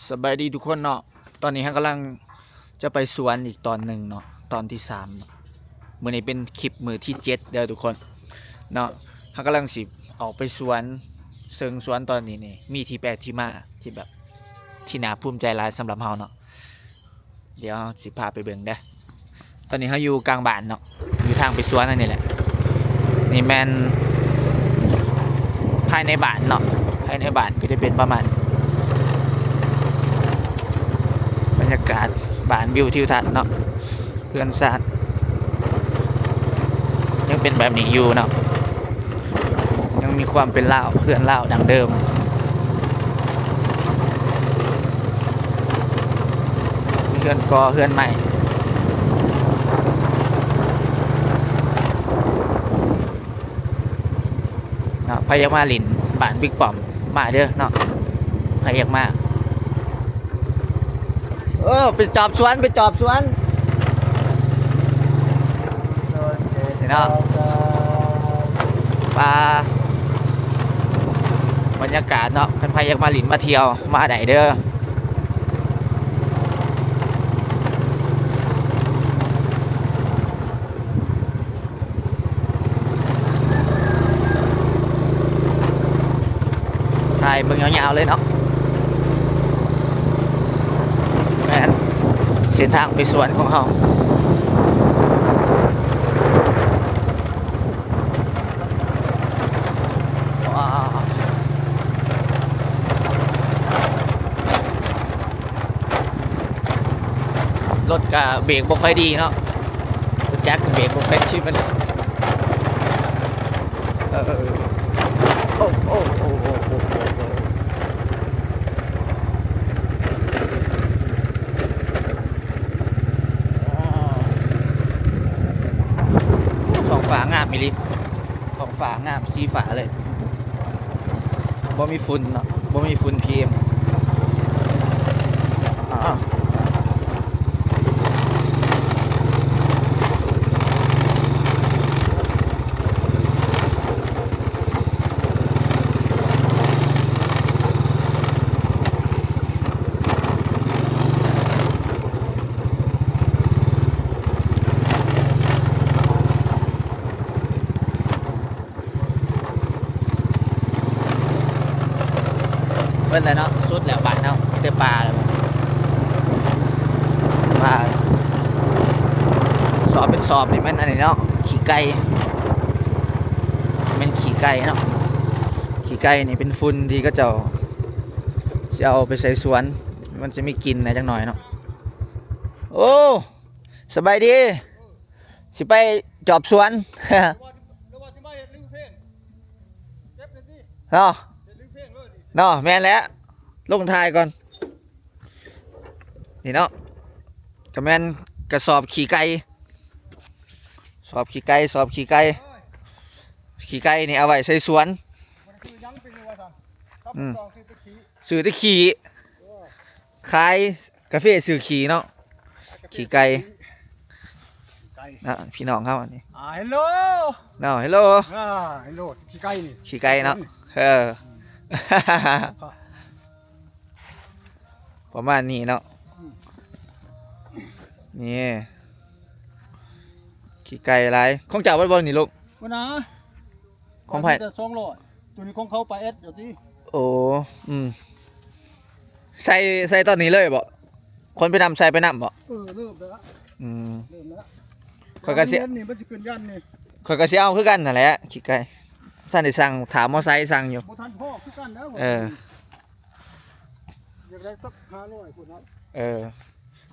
สบายดีทุกคนเนาะตอนนี้ฮะกำลังจะไปสวนอีกตอนหนึ่งเนาะตอนที่3เนาะมื้อนี้เป็นคลิปมือที่7เด้อทุกคนเนาะฮะกำลังสิออกไปสวนเชิงสวนตอนนี้นี่มีที่แปลกที่มาที่แบบที่น่าภูมิใจหลายสำหรับเฮาเนาะเดี๋ยวสิพาไปเบิ่งเด้อตอนนี้เฮาอยู่กลางบ้านเนาะอยู่ทางไปสวนนั่นนี่แหละนี่แม่นภายในบ้านเนาะภายในบ้านก็จะเป็นประมาณบรรยากาศบ้านวิวทิวทัศน์เนาะเพื่อนสาดยังเป็นแบบนี้อยู่เนาะยังมีความเป็นลาวเพื่อนลาวดังเดิมเพื่อนกอเพื่อนใหม่เนาะพยักมาลินบ้านบิ๊กป้อมมาเด้อเนาะพยักมาไปจอบสวนไปจอบสวนเห็นเนาะปลาบรรยากาศเนาะกันพายักมาหลินมาเที่ยวมาไหนเด้อถ่ายเบิ่งยาวๆเลยเนาะแม่นเส้นทางไปสวนของเรารถกับเบรกบ่ค่อยดีเนาะแจ็คกับเบรกบ่ค่อยชิมันโอ้โอ้โอ้โอ้โอ้ท้องฟ้างามมิลิท้องฟ้างามสีฟ้าเลยบ่มีฝุ่นเนาะบ่มีฝุ่น PM เพิ่นเลยเนาะสุดแล้วบ้านเนาะมีแต่ปลาเลยปลาสอบเป็นสอบนี่มันอันนี้เนาะขี้ไก่เป็นขี้ไก่เนาะขี้ไก่นี่เป็นฝุ่นที่ก็จะเอาไปใส่สวนมันจะมีกลิ่นนะจังหน่อยเนาะโอ้สบายดีสิไปจอบสวนเนาะเนาะแม่นแล้วลงทายก่อนนี่เนาะกระแมนกระสอบขี่ไก่สอบขี่ไก่สอบขี่ไก่ขี่ไก่นี่เอาไว้ใส่สวนสื่อที่ขี่ขายกาแฟสื่อขี่เนาะขี่ไก่นะพี่น้องเข้าอันนี้ฮัลโหลเนาะฮัลโหลฮัลโหลขี่ไก่นี่ขี่ไก่เนาะประมาณนี้เนาะนี่ขี่ไก่ไรของจ่าวัดบอลนี่ลูกวันนะของไผ่จะ200ตัวนี้ของเขาไปเอสเดี๋ยวที่โอ้ใส่ตอนนี้เลยบ่คนไปนำใส่ไปนำบ่เริ่มแล้วเริ่มแล้วข่อยกระเสียนี่มันจะขึ้นยันนี่ข่อยกระเสียเอาคือกันนั่นแหละขี่ไก่ท่านได้สั่งถามมอไซค์สั่งอยู่บ่ทันพ่อคือกันแล้วอยากได้สัก500พุ่นครับ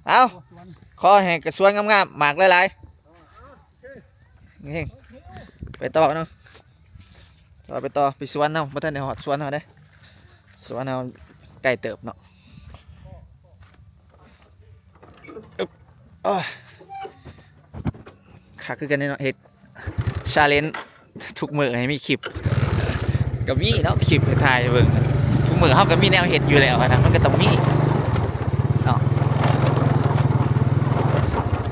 เอาขอให้กระสวนงามๆหมากหลายๆนี่ไปต่อเนาะไปต่อไปสวนเนาะบ่ทันได้ฮอดสวนเฮาเด้สวนเฮาใกล้เติบเนาะคักคือกันเนาะเฮ็ดชาเลนจ์ทุกมื้อให้มีคลิปก็มีเนาะคลิปถ่ายเบิ่งทุกมื้อเฮาก็มีแนวเฮ็ดอยู่แล้วนะมันก็ต้องมีเนาะ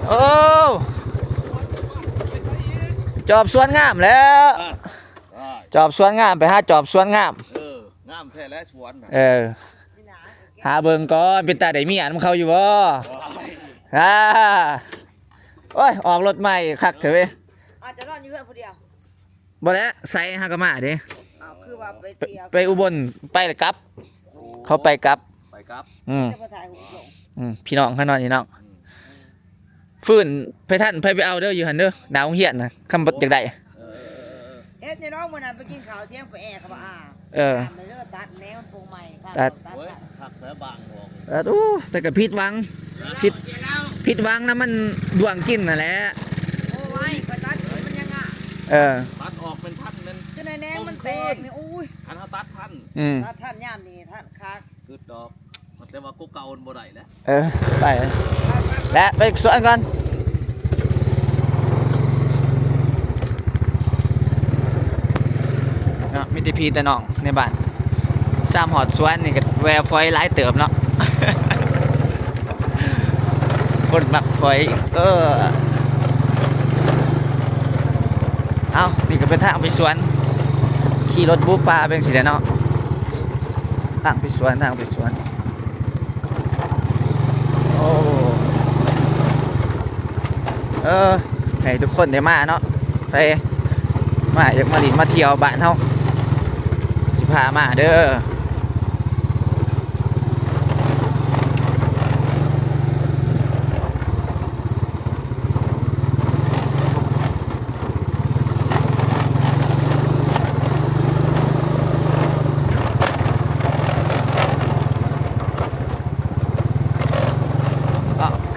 โอ้จอบสวนงามแล้วจอบสวนงามไปหาจอบสวนงามงามแท้และสวน หาเบิ่งก่อนเป็นตาได้มีอันนำเขาอยู่บ่อ่าโอ้ยออกรถใหม่คักเถอะเว้ย อาจจะนอนอยู่เพื่อนผู้เดียว บ่แล้วใส่ฮากามาเด้ อ้าวคือว่าไปเที่ยว ไปอุบลไปแล้วกลับ เขาไปกลับ ไปครับ จะมาถ่ายหุ่นลง พี่น้องเขานอนอยู่น้องฟื้นไปท่านไปเอาเด้ออยู่หั่นเด้อดาวเฮียนน่ะคำบ่อยากได้ เฮ็ดในน้องมื้อนั้นไปกินข้าวเที่ยงไปแอร์เขาว่าเออ ตามเลยเด้อตัดแนวมันปรุงใหม่ค่ะ ตัด เว้ยหักแล้วบางบอก โอ้แต่ก็ผิดหวังผิดหวังนะมันดวงกินนั่นแหละ โอ้ยก็ตัดมันยังอ่ะ เออ ตัดออกเป็นท่านนั้น จนในแนงมันแตกนี่อุ้ย คันเขาตัดท่าน ตัดท่านยามนี่ท่านคัก คือดอกแต่ว่ากูเก่าบ่ได้แล้ว เออไปและไปสวนก่อนเนาะมีแต่พี่แต่น้องในบ้านซ้ำหอดสวนนี่ก็แวร์ฟอยหลายเติบเนาะ คนมักฟอยเอานี่ก็เป็นทางไปสวนขี่รถบูปลาเป็นสิเนาะทางไปสวนโอ้ให้ทุกคนได้มาเนาะไปมาอยากมาลินมาเที่ยวบ้านเฮาสิพามาเด้อ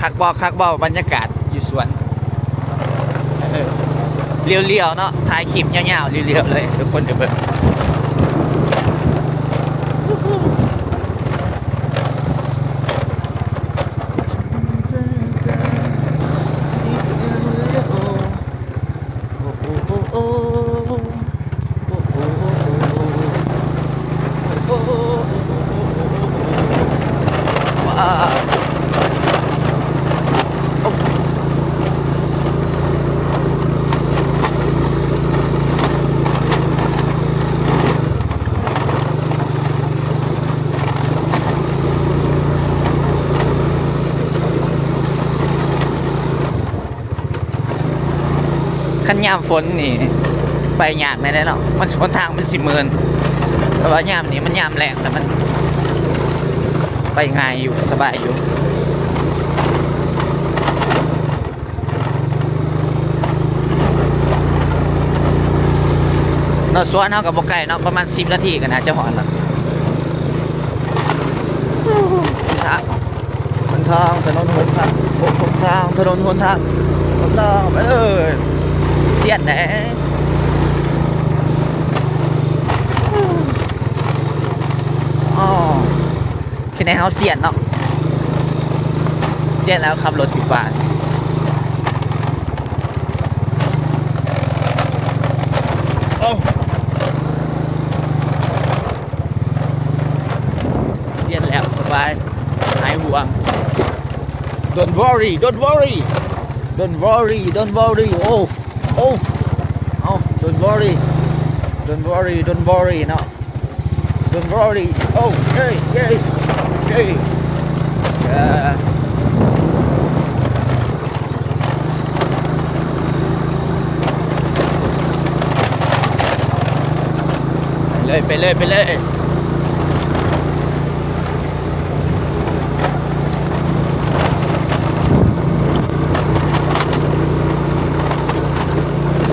คักบ่บรรยากาศอยู่สวนเรียวๆเนาะถ่ายคลิปยาวๆเรียวๆเลยทุกคนเดี๋ยวเบิ่งว้าวขันยามฝนนี่ไปยากไม่ได้เนาะมันหนทางมันสิเมินแต่ว่ายามนี้มันยามแรงแต่มันไปง่ายอยู่สบายอยู่เนาะสวนเฮากับบ่ไกลเนาะประมาณ10 นาทีก็น่าจะฮอดแล้วทางถนนหนทางถนนหนทางไปเลยเสียดแหน่อ๋อคือในเฮาเสียดเนาะเสียดแล้วขับรถดีกว่าโอ้เสียดแล้วสบายหายห่วง Don't worry don't worry don't worry don't worry oh don't worry don't worry don't worry no don't worry oh hey yeah ไปเลยเบิ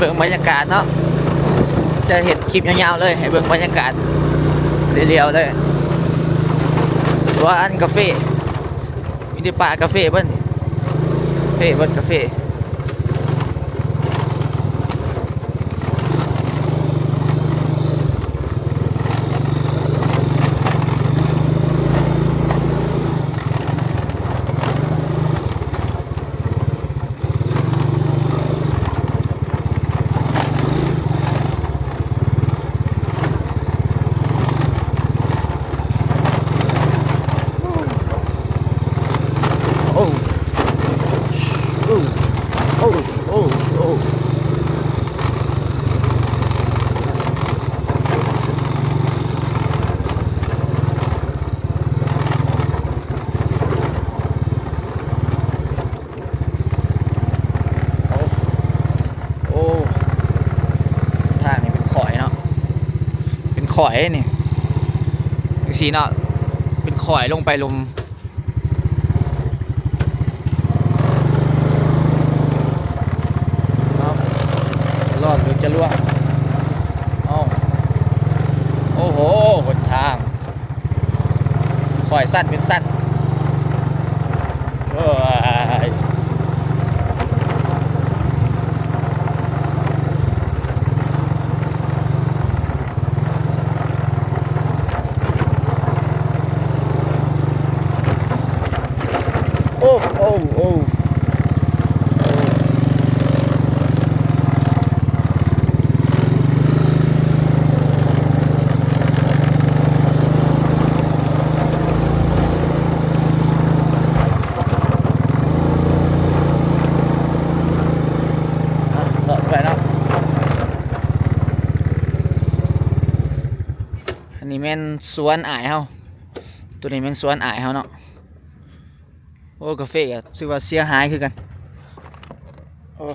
่งบรรยากาศเนาะจะเห็นคลิปยาวๆเลยให้เบิ่งบรรยากาศเรียวๆเลยสวนกาแฟมีแต่ป่ากาแฟเบิ่นกาแฟโอ้ ข่อยนี่สีเนาะเป็นข่อยลงไปลมรอดหรือจะล่วงโอ้โหหนทางข่อยสั้นเป็นสั้นโอ้ยโอ้โอ้โอ้เลาะไปเนาะอันนี้แม่นสวนอ้ายเฮาตัวนี้แม่นสวนอ้ายเฮาเนาะโอ้กาแฟก็ถือว่าเสียหายคือกันโอ้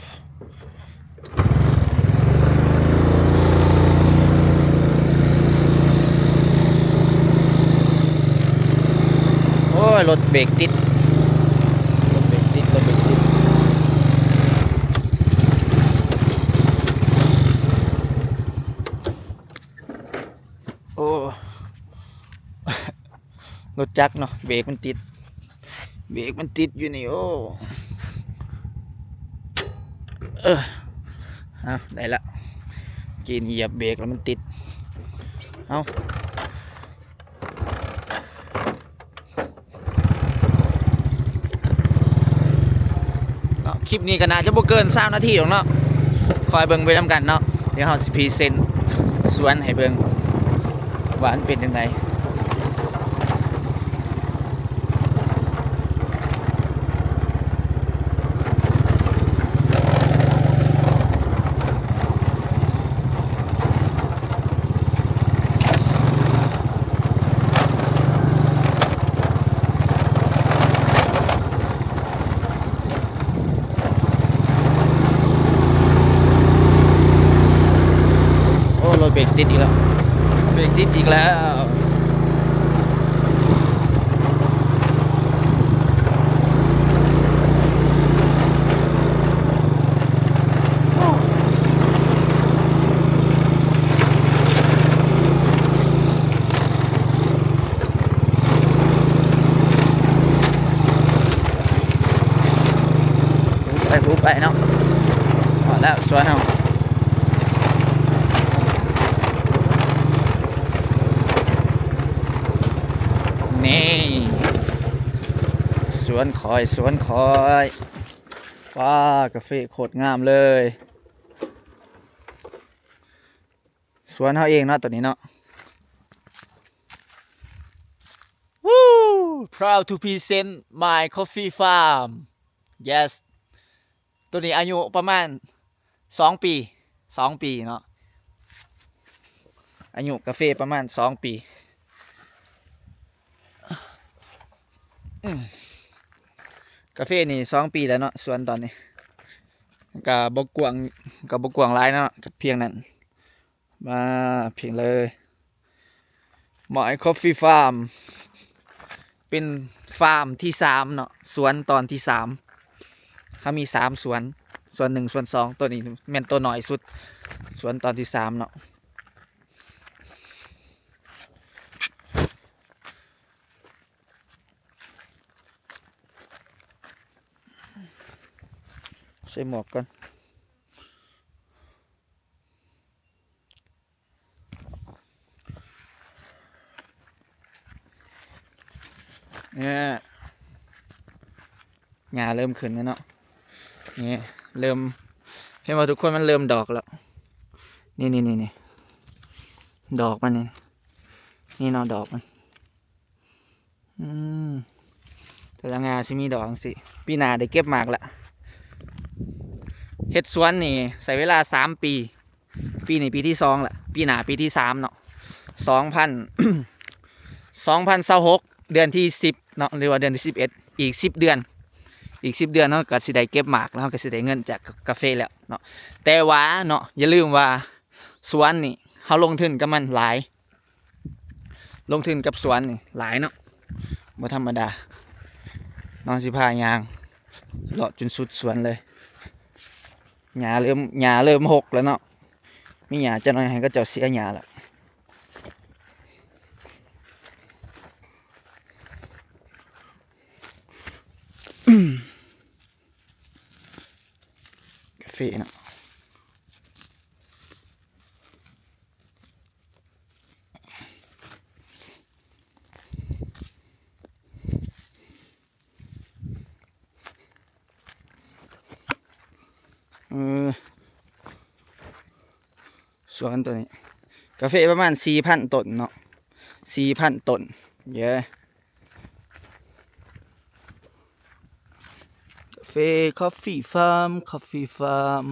โอ้ยรถเบรกติดรถเบรกติดโอ้ รถจักรเนาะเบรกมันติดอยู่นี่โอ้เอาได้ละกินเหยียบเบรกแล้วมันติดเอาคลิปนี้ก็น่าจะบ่เกิน3 นาทีหรอกเนาะคอยเบิ่งไปนำกันเนาะเดี๋ยวเราสิพรีเซนต์สวนให้เบิ่งว่ามันเป็นยังไงโอ้รถเบรกติดอีกแล้วเบรกติดอีกแล้วไปเนาะพอแล้วสวนเอานี่สวนคอยว้ากาแฟโคตรงามเลยสวนเขาเองเนาะตัวนี้เนาะ Woo proud to present my coffee farm yes ตัวนี้อายุประมาณ2 ปีเนาะอายุกาแฟประมาณ2 ปีกาแฟนี่2 ปีแล้วเนาะส่วนตอนนี้กับบกวางหลายเนาะกับเพียงนั้นมาเพียงเลยหมอยคอฟฟี่ฟาร์มเป็นฟาร์มที่3เนาะสวนตอนที่3เขามี3 สวนส่วน 1 ส่วน 2ตัวนี้แม่นตัวน้อยสุดสวนตอนที่3เนาะใส่หมวกก่อนเนี่ยงาเริ่มขึ้นแล้วเนาะนี่เริ่มเห็นว่าทุกคนมันเริ่มดอกแล้วนี่ดอกมันนี่เนาะดอกมันแต่ละงาสิมีดอกสิปีหน้าได้เก็บหมากละเฮ็ดสวนนี่ใช้เวลา3 ปีปีนี้ปีที่2ละปีหน้าปีที่3เนาะ2026เดือนที่10เนาะหรือว่าเดือนที่11อีก10 เดือนเนาะก็สิได้เก็บหมากแล้วก็สิได้เงินจากกาแฟแล้วเนาะแต่ว่าเนาะอย่าลืมว่าสวนนี่เฮาลงทุนกับมันหลาย ลงทุนกับสวนนี่หลายเนาะบ่ธรรมดาน้องสิพายางเลาะจนสุดสวนเลยหญ้าเริ่มหกแล้วเนาะมีหญ้าจะน้อยให้ก็เจ้าเสียหญ้าแล้วกาแฟเนาะสวนตัวนี้กาแฟประมาณ 4,000 ต้นเนาะ 4,000 ต้นเยอะกาแฟคอฟฟี่ฟาร์ม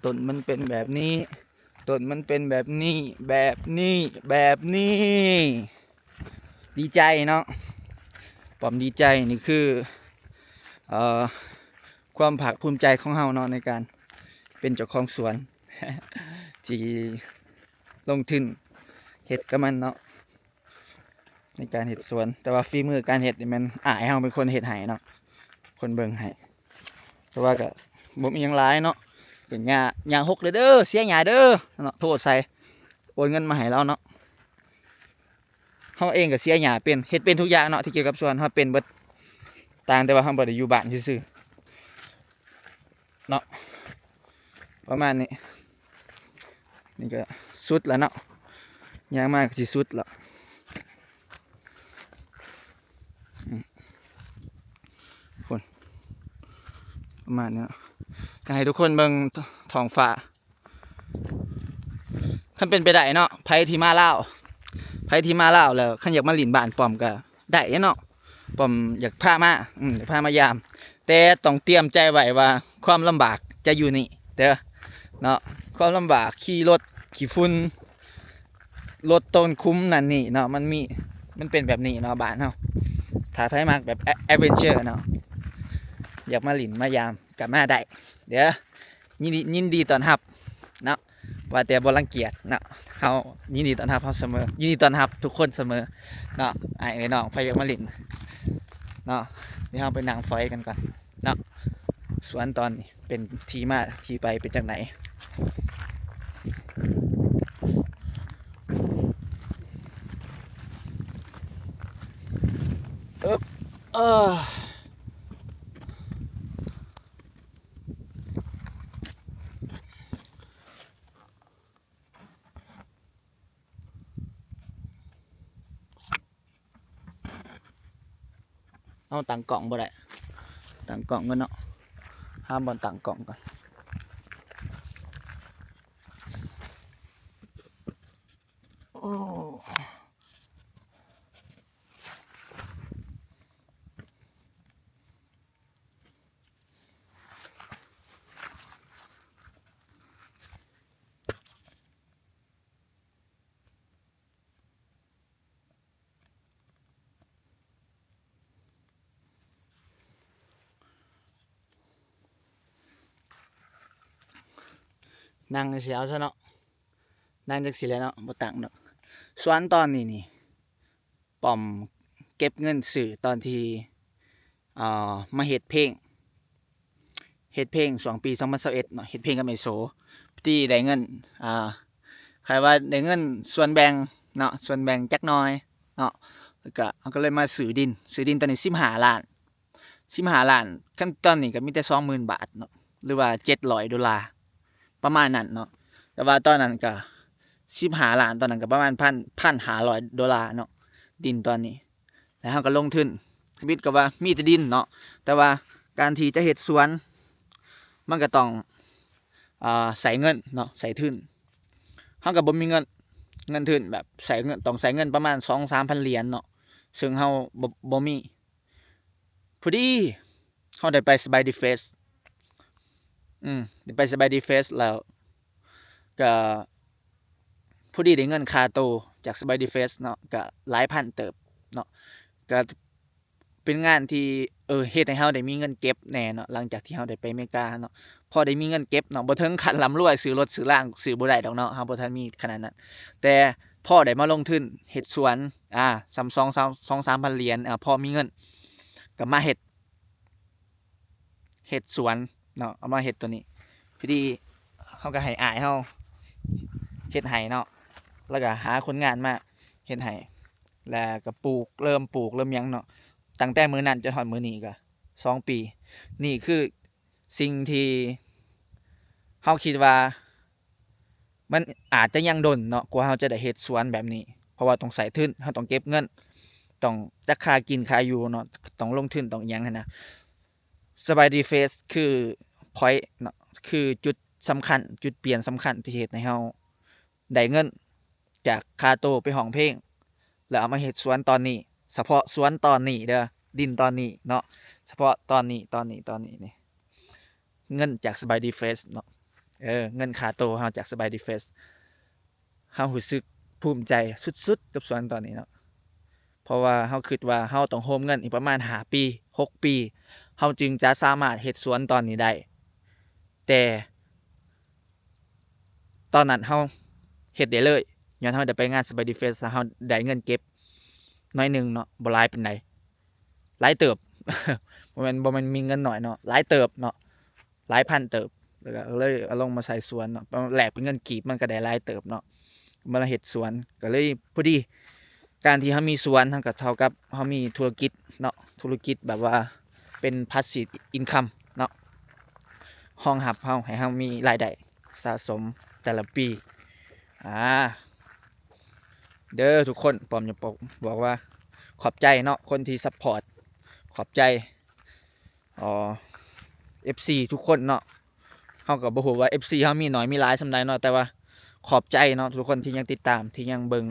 ต้นมันเป็นแบบนี้ต้นมันเป็นแบบนี้ดีใจเนาะปอมดีใจนี่คือความภาคภูมิใจของเฮาเนาะในการเป็นเจ้าของสวน ที่ลงทุนเฮ็ดกับมันเนาะในการเฮ็ดสวนแต่ว่าฝีมือการเฮ็ดนี่มันอ้ายเฮาเป็นคนเฮ็ดให้เนาะคนเบิ่งให้แต่ว่าก็บ่มีหยังหลายเนาะเป็นหญ้าหกเลยเด้อเสียหญ้าเด้อเนาะโทษใส่โอนเงินมาให้เราเนาะเฮาเองก็เสียหญ้าเป็นเฮ็ดเป็นทุกอย่างเนาะที่เกี่ยวกับสวนเฮาเป็นเบิดต่างแต่ว่าเฮาบ่ได้อยู่บ้านซื่อๆเนาะประมาณนี้นี่ก็สุดแล้วเนาะยางมากสิสุดแล้วคนประมาณนี้อยากให้ทุกคนเบิ่งท้องฟ้าคันเป็นไปได้เนาะไผที่มาลาวแล้วคันอยากมาหลินบ้านป้อมก็ได้เนาะป้อมอยากพามายาม แต่ต้องเตรียมใจไว้ว่าความลำบากจะอยู่นี่เด้อเนาะความลำบากขี่รถขี่ฝุ่นรถต้นคุ้มนั่นนี่เนาะมันเป็นแบบนี้เนาะบ้านเฮาถ้าไผมากแบบแอดเวนเจอร์เนาะอยากมาหลินมายามกลับมาได้เดี๋ยวยินดีต้อนรับเนาะว่าแต่บ่รังเกียจเนาะเฮายินดีต้อนรับเฮาเสมอยินดีต้อนรับทุกคนเสมอเนาะไอ้น้องพอยากมาหลินเนาะเดี๋ยวเฮาไปนั่งฟอยกันก่อนเนาะสวนตอนนี้เป็นที่มาที่ไปเป็นจังไหนเอาตั้งกล่องบ่ได้ตั้งกล่องกันเนาะห้ามบอลตั้งกล่องก่อนโอ้นั่งเสียวซะเนาะนั่งจักสิแล้วเนาะบ่ตั้งเนาะสวนตอนนี้นี่ป้อมเก็บเงินซื้อตอนที่มาเฮ็ดเพลง2 ปี2021เนาะเฮ็ดเพลงกับไมโซที่ได้เงินใครว่าได้เงินส่วนแบ่งเนาะส่วนแบ่งจักหน่อยเนาะแล้วก็เลยมาซื้อดินตอนนี้15 ล้านขั้นตอนนี้ก็มีแต่ 20,000 บาทเนาะหรือว่า$700ประมาณนั้นเนาะแต่ว่าตอนนั้นก็15 ล้านตอนนั้นก็ประมาณ$1,500เนาะดินตอนนี้แล้วเราก็ลงทุนวิทย์ก็ว่ามีแต่ดินเนาะแต่ว่าการที่จะเฮ็ดสวนมันก็ต้องใส่เงินเนาะใส่ทุนเฮาก็บ่มีเงินทุนแบบใส่เงินต้องใส่เงินประมาณ 2-3,000 เหรียญเนาะซึ่งเฮาบ่มีพอดีเฮาได้ไปสบายดีเฟสได้ไปสบายดีเฟสแล้วก็พอดีได้เงินค่าโตจากสบายดีเฟสเนาะก็หลายพันเติบเนาะก็เป็นงานที่เฮ็ดให้เฮาได้มีเงินเก็บแน่เนาะหลังจากที่เฮาได้ไปอเมริกาเนาะพอได้มีเงินเก็บเนาะบ่ถึงขั้นร่ำรวยซื้อรถซื้อล่างซื้อบ่ได้ดอกเนาะเฮาบ่ทันมีขนาดนั้นแต่ พ่อได้มาลงทุนเฮ็ดสวนซ้ำ2-3,000เหรียญพ่อมีเงินก็มาเฮ็ดสวนเนาะเอามาเฮ็ดตัวนี้พอดีเฮาก็ให้อ้ายเฮาเฮ็ดให้เนาะแล้วก็หาคนงานมาเฮ็ดให้แล้วก็เริ่มปลูกเริ่มหยังเนาะตั้งแต่มื้อนั้นจนฮอดมื้อนี้ก็2 ปีนี่คือสิ่งที่เฮาคิดว่ามันอาจจะยังดนเนาะกว่าเฮาจะได้เฮ็ดสวนแบบนี้เพราะว่าต้องใส่ทุนเฮาต้องเก็บเงินต้องจักค่ากินค่าอยู่เนาะต้องลงทุนต้องหยังหันนะสบายดีเฟสคือพอยต์เนาะคือจุดสำคัญจุดเปลี่ยนสำคัญที่เฮ็ดให้เฮาได้เงินจากค่าโตไปห้องเพลงแล้วเอามาเฮ็ดสวนตอนนี้เฉพาะสวนตอนนี้เด้อดินตอนนี้เนาะเฉพาะตอนนี้นี่เงินจากสบายดีเฟสเนาะเงินค่าโตเฮาจากสบายดีเฟสเฮารู้สึกภูมิใจสุดๆกับสวนตอนนี้เนาะเพราะว่าเฮาคิดว่าเฮาต้องโฮมเงินอีกประมาณ5 ปี 6 ปีเฮาจึงจะสามารถเฮ็ดสวนตอนนี้ได้แต่ตอนนั้นเฮาเฮ็ดได้เลยย้อนเฮาได้ไปงานสบายดีเฟสแล้วเฮาได้เงินเก็บน้อยหนึงเนาะบ่หลายปานใดหลายเติบ บ่แม่นมีเงินน้อยเนาะหลายเติบเนาะหลายพันเติบแล้วก็เลยเอาลงมาใส่สวนเนาะแลกเป็นเงินกีบมันก็ได้หลายเติบเนาะมาเฮ็ดสวนก็เลยพอดีการที่เฮามีสวนเฮาก็เท่ากับเฮามีธุรกิจเนาะธุรกิจแบบว่าเป็น passive income เนาะรองรับเฮาให้เฮามีรายได้สะสมแต่ละปีเด้อทุกคนปอมจะบอกว่าขอบใจเนาะคนที่ซัพพอร์ตขอบใจFC ทุกคนเนาะเฮาก็บ่ฮู้ว่า FC เฮามีน้อยมีหลายส่ำใดเนาะแต่ว่าขอบใจเนาะทุกคนที่ยังติดตามที่ยังเบิ่ง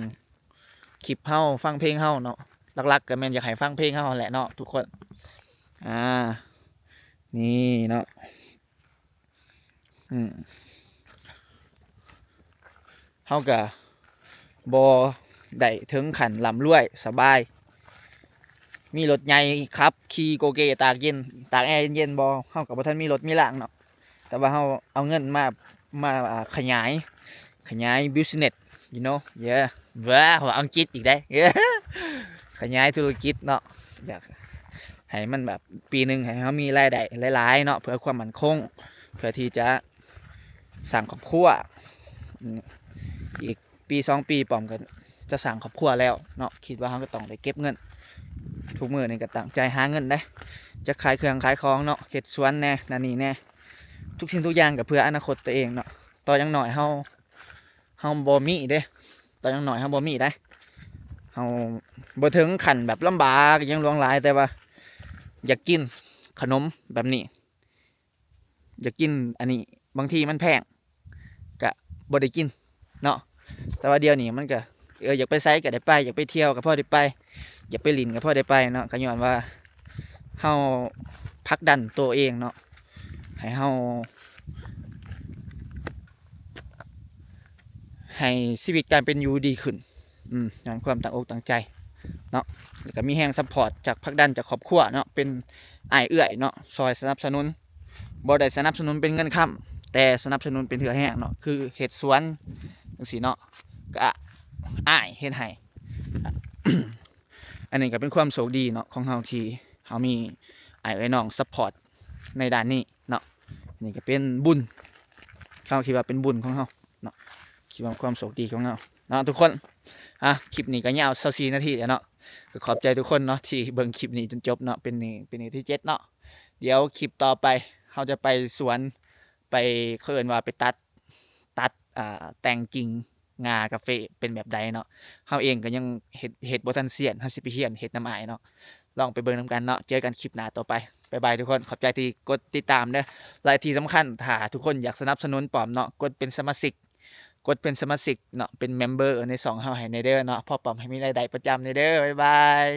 คลิปเฮาฟังเพลงเฮาเนาะหลักๆก็แม่นอยากให้ฟังเพลงเฮาแหละเนาะทุกคนนี่เนาะเฮาก็บ่ได้ถึงขั้นร่ำรวยสบายมีรถใหญ่ครับขี่โกเกตากแอร์เย็นบ่เฮาก็บ่ทันมีรถมีล่างเนาะแต่ว่าเฮาเอาเงินมาขยาย business you know yeah ว่าอังกฤษอีกได้ ขยายธุรกิจเนาะอยากให้มันแบบปีนึงให้เฮามีรายได้หลายๆเนาะเพื่อความมั่นคงเพื่อที่จะสร้างครอบครัวอีกปี2 ปีป้อมก็จะสร้างครอบครัวแล้วเนาะคิดว่าเฮาก็ต้องได้เก็บเงินทุกมื้อนี่ก็ตั้งใจหาเงินได้จะขายเครื่องขายของเนาะเฮ็ดสวนแน่นั่นนี่แน่ทุกสิ่งทุกอย่างก็เพื่ออนาคตตัวเองเนาะต่อยังน้อยเฮาบ่มีเด้ต่อยังน้อยเฮาบ่มีได้เฮาบ่ถึงขั้นแบบลำบากยังหลวงหลายแต่ว่าอยากกินขนมแบบนี้อยากกินอันนี้บางทีมันแพงก็บ่ได้กินเนาะแต่ว่าเดี๋ยวนี้มันก็อยากไปไสก็ได้ไปอยากไปเที่ยวก็พอได้ไปอยากไปลินก็พอได้ไปเนาะก็ย้อนว่าเฮาผลักดันตัวเองเนาะให้เฮาให้ชีวิตการเป็นอยู่ดีขึ้นย้อนความตั้งอกตั้งใจเนาะแล้วก็มีแรงซัพพอร์ตจากผลักดันจากครอบครัวเนาะเป็นอ้ายเอื้อยเนาะซอยสนับสนุนบ่ได้สนับสนุนเป็นเงินค้ำแต่สนับสนุนเป็นเถื่อแห้งเนาะคือเฮ็ดสวนจังซี่เนาะก็อ้ายเฮ็ดให้ อันนี้ก็เป็นความโชคดีเนาะของเฮาที่เฮามีอ้ายเอ้ยน้องซัพพอร์ตในด้านนี้เนาะนี่ก็เป็นบุญเฮาคิดว่าเป็นบุญของเฮาเนาะคิดว่าความโชคดีของเฮาเนาะทุกคนคลิปนี้ก็ยาว24 นาทีแล้วเนาะก็ขอบใจทุกคนเนาะที่เบิ่งคลิปนี้จนจบเนาะเป็นนี่ที่7เนาะเดี๋ยวคลิปต่อไปเฮาจะไปสวนไปเอิ้นว่าไปตัดแต่งกิ่งงากาแฟเป็นแบบใดเนาะเฮาเองก็ยังเฮ็ดบ่ทันเซียนเฮาสิไปเรียนเฮ็ดน้ำอ้ายเนาะลองไปเบิ่งนำกันเนาะเจอกันคลิปหน้าต่อไปบ๊ายบายทุกคนขอบใจที่กดติดตามเด้อและที่สำคัญถ้าทุกคนอยากสนับสนุนปอมเนาะกดเป็นสมาชิกเนาะเป็นเมมเบอร์ใน2เฮาให้ในเด้อเนาะพอปอมให้มีรายได้ประจำในเด้อบ๊ายบาย